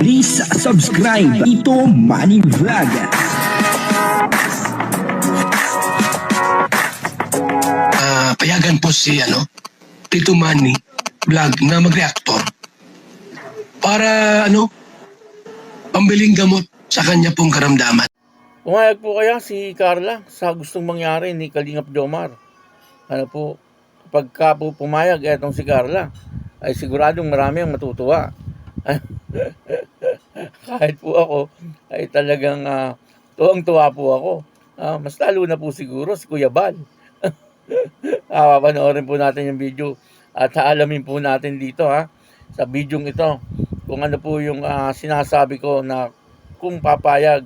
Please subscribe Ito Money Vlog. Payagan po si Tito Manny Vlog na mag-reactor para pambiling gamot sa kanya pong karamdaman. Pumayag po kaya si Carla sa gustong mangyari ni Kalingap Jomar? Pagka po pumayag etong si Carla, ay siguradong marami ang matutuwa. Kahit po ako, ay talagang tuwang-tuwa po ako. Mas lalo na po siguro si Kuya Bal. Papanoorin po natin yung video at haalamin po natin dito sa videong ito kung ano po yung sinasabi ko na kung papayag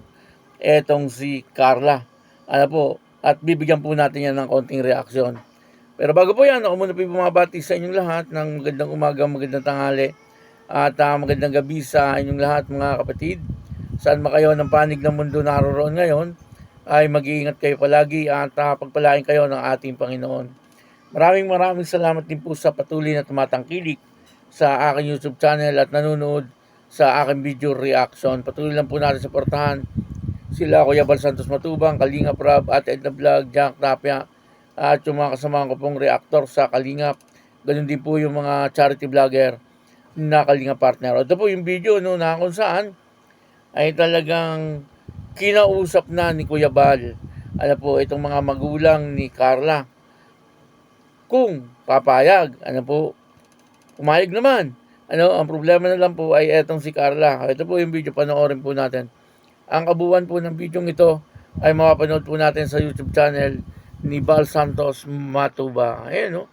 etong si Carla. At bibigyan po natin yan ng konting reaksyon. Pero bago po yan, ako muna po bumabati sa inyong lahat ng magandang umaga, magandang tanghali at magandang gabi sa inyong lahat mga kapatid. Saan makayo ng panig ng mundo naroon ngayon, ay mag-iingat kayo palagi at pagpalain kayo ng ating Panginoon. Maraming salamat din po sa patuloy na tumatangkilik sa aking YouTube channel at nanonood sa aking video reaction. Patuloy lang po natin suportahan sila Kuya Bal Santos Matubang, Kalingap Rob at Edna Vlog, Jack Tapia at yung mga kasamahan ko pong reactor sa Kalingap. Ganun din po yung mga charity vlogger na Kalingap partner. Ito po yung video na kung saan ay talagang kinausap na ni Kuya Bal itong mga magulang ni Carla kung papayag. Pumayag naman. Ang problema na lang po ay etong si Carla. Ito po yung video, panoorin po natin. Ang kabuuan po ng video ito ay mapapanood po natin sa YouTube channel ni Bal Santos Matuba. Ayan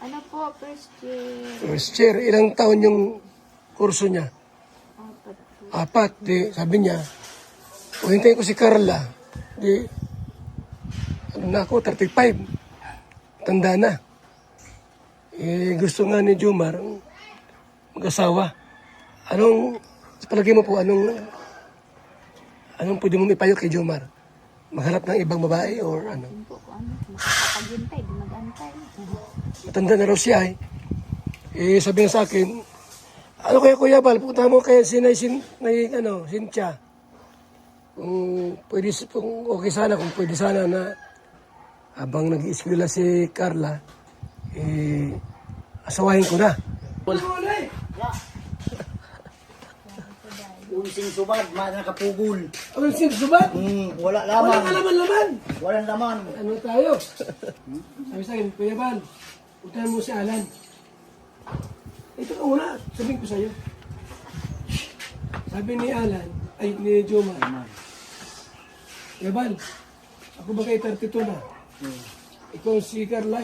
Ano po, first year? First year, ilang taon yung kurso niya? Apat. Sabi niya, hintayin ko si Carla. Ako, 35. Tanda na. Gusto nga ni Jomar mag-asawa. Sa palagay mo po, anong pwede mo ipayo kay Jomar? Maghanap ng ibang babae or ano? Hindi po ko makapaghintay, di mag-antay. Matanda na raw siya sabi niya sa akin, kaya Kuya Bal, punta mo kaya Cynthia. Kung okay sana, kung pwede sana na habang nag-ieskwela si Carla, asawahin ko na. Unsing subad, mana kapugol. Unsing subad? Wala laman. Laman. Walang laman. Ano tayo? Sabi sa akin, Kuya Bal, punta mo si Alan. Ito ka muna, sabihin ko sa'yo. Sabi ni Alan, ni Jomar, Kuya Bal, ako ba kayo 32 na? Ikaw si Carla,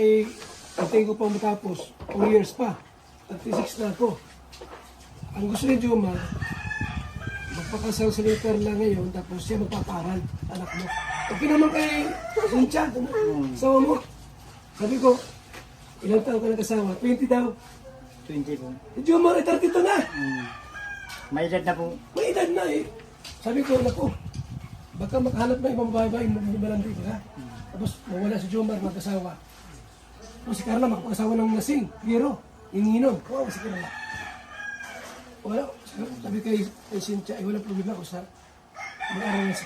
antayin ko pa matapos. 2 years pa. 36 na ako. Ang gusto ni Jomar, magpakasal sa ni Carla ngayon, tapos siya magpaparal, anak mo. Okay naman kay Cynthia, asawa mo. Sabi ko, ilang taon ka nag-asawa? 20 daw. 20 po. Jomar, 32 na. May edad na po. May edad na Sabi ko, naku, baka makahanap na ibang babae, magbabalandi ka. Tapos mawala si Jomar, mag-asawa. Tapos si Carla, makapag-asawa ng lasing, hero, inginom. Kawawa si Carla. Wala, sabi kay Cynthia, walang problema ako sa mag-aral si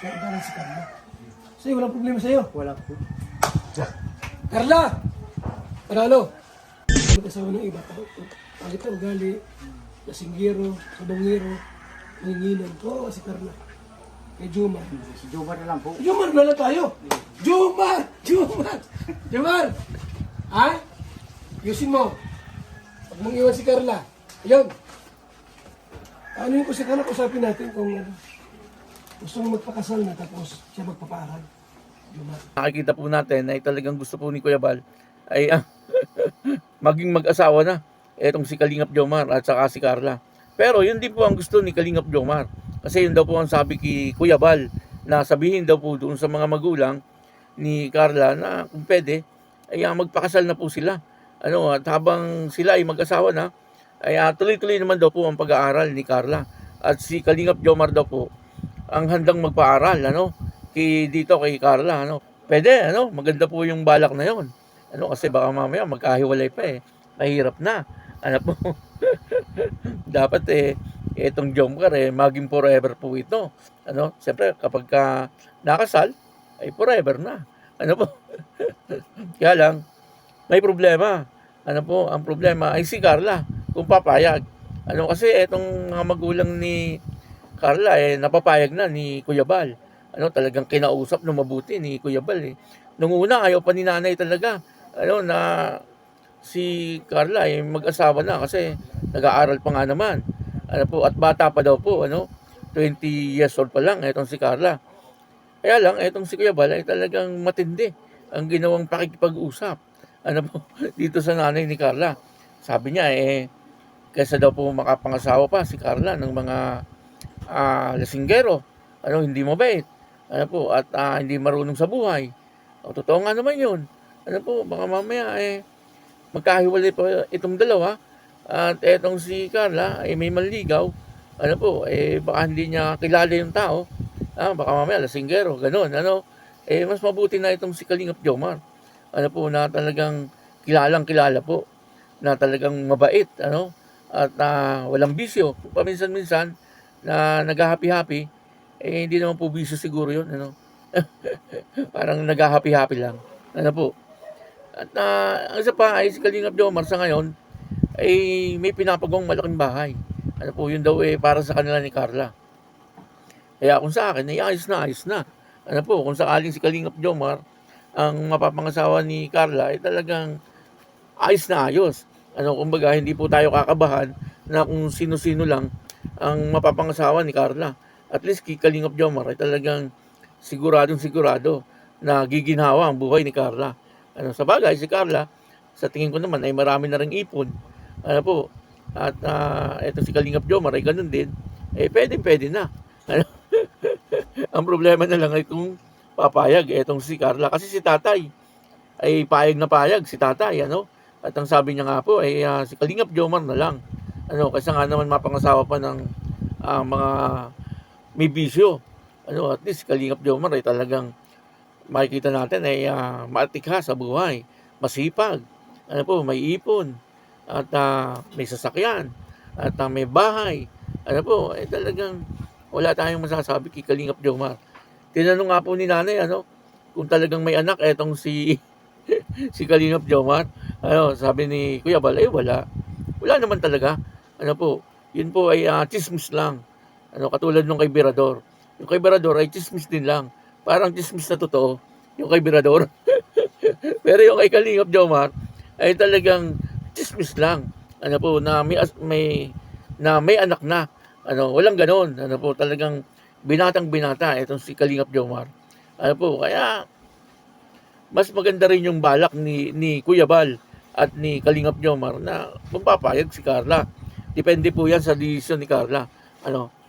Carla. Sa'yo, walang problema sa'yo. Wala po. Carla! Paralo! Mag-asawa ng iba. Pagkita ugali, lasinggero, sabongero, nanginginom. Kawawa si Carla. Kay Jomar. Si Jomar na lang po. Jomar na lang tayo! Jomar! Yusin mo. Pag mong iwan si Carla. Ayun. Ano yung si Carla, usapin natin kung gusto mo magpakasal na tapos siya magpapaaral. Jomar. Nakikita po natin ay talagang gusto po ni Kuya Bal ay maging mag-asawa na etong si Kalingap Jomar at saka si Carla. Pero yun din po ang gusto ni Kalingap Jomar. Kasi yun daw po ang sabi kay Kuya Bal na sabihin daw po doon sa mga magulang ni Carla na kung pwede ay magpakasal na po sila. At habang sila ay mag-asawa na, ay tuloy-tuloy naman daw po ang pag-aaral ni Carla. At si Kalingap Jomar daw po ang handang magpaaral kay Carla. Pwede, maganda po yung balak na yon. Kasi baka mamaya magkahiwalay pa Mahirap na. Dapat Itong Jomcar, maging forever po ito. Ano, siyempre, kapag ka nakasal, ay forever na. Ano po? Kaya lang, may problema. Ano po, ang problema ay si Carla, kung papayag. Ano, kasi itong mga magulang ni Carla, napapayag na ni Kuya Bal. Ano, talagang kinausap ng mabuti ni Kuya Bal. Nung una, ayaw pa ni nanay talaga. Ano, na si Carla mag-asawa na kasi nag-aaral pa nga naman. Ano po, at bata pa daw po, 20 years old pa lang itong si Carla. Kaya lang, itong si Kuya Bal ay talagang matindi ang ginawang pakikipag-usap. Ano po, dito sa nanay ni Carla. Sabi niya, kaysa daw po makapangasawa pa si Carla ng mga lasinggero, hindi mabait. Ano po, at hindi marunong sa buhay. O, totoo nga naman yun. Ano po, baka mamaya, magkahiwalay pa itong dalawa. At etong si Carla ay may manligaw. Ano po, baka hindi niya kilala yung tao. Baka mamaya lasinggero, ganun. Mas mabuti na itong si Kalingap Jomar. Ano po, na talagang kilala po. Na talagang mabait, at walang bisyo. Paminsan-minsan na nag-happy-happy, hindi naman po bisyo siguro yun, Parang nag-happy-happy lang. Ano po. At ang isa pa ay si Kalingap Jomar sa ngayon ay may pinapagawang malaking bahay. Ano po, yun daw para sa kanila ni Carla. Kaya kung sa akin, ayos na. Ano po, kung sakaling si Kalingap Jomar ang mapapangasawa ni Carla, ay talagang ayos na ayos. Kumbaga, hindi po tayo kakabahan na kung sino-sino lang ang mapapangasawa ni Carla. At least kay Kalingap Jomar ay talagang sigurado na giginhawa ang buhay ni Carla. Sa bagay, si Carla, sa tingin ko naman ay marami na ring ipon. Ano po, at eto si Kalingap Jomar ay ganun din, pwede na. Ang problema na lang ay kung papayag etong si Carla. Kasi si tatay ay payag si tatay, At ang sabi niya nga po ay si Kalingap Jomar na lang. Kasi nga naman mapangasawa pa ng mga may bisyo. At least Kalingap Jomar ay talagang makikita natin ay maatikha sa buhay, masipag, may ipon, at may sasakyan, at may bahay. Talagang wala tayong masasabi kay Kalingap Jomar. Tinanong nga po ni nanay, kung talagang may anak, etong si si Kalingap Jomar. Sabi ni Kuya Bal, wala. Wala naman talaga. Yun po ay chismis lang. Katulad nung kay Birador. Yung kay Birador ay chismis din lang. Parang chismis na totoo, yung kay Birador. Pero yung kay Kalingap Jomar ay talagang chismis lang. Na may anak na. Walang ganon. Talagang binatang-binata itong si Kalingap Jomar. Kaya mas maganda rin yung balak ni Kuya Bal at ni Kalingap Jomar na magpapayag si Carla. Depende po yan sa desisyon ni Carla.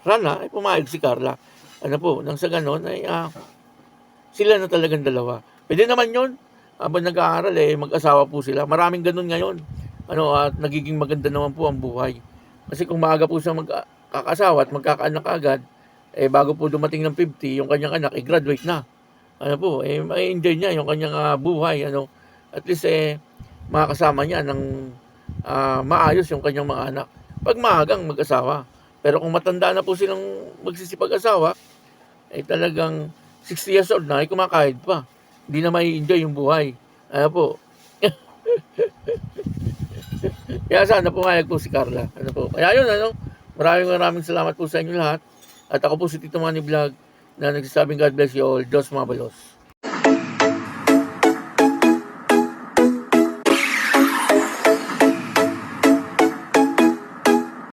Sana ay pumayag si Carla. Nang sa ganon ay sila na talagang dalawa. Pwede naman yun. Habang nag-aaral, mag-asawa po sila. Maraming ganon ngayon. At nagiging maganda naman po ang buhay. Kasi kung maaga po siya magkakasawa at magkakaanak agad, bago po dumating ng 50, yung kanyang anak, graduate na. May enjoy niya yung kanyang buhay. At least, makakasama niya ng maayos yung kanyang mga anak. Pag maagang mag-asawa. Pero kung matanda na po silang magsisipag-asawa, talagang 60 years old na, ay kumakahid pa. Hindi na may enjoy yung buhay. Kaya sana pumayag po si Carla. Kaya yun, maraming salamat po sa inyo lahat. At ako po si Tito Manny Vlog na nagsasabing God bless you all. Diyos mabalos.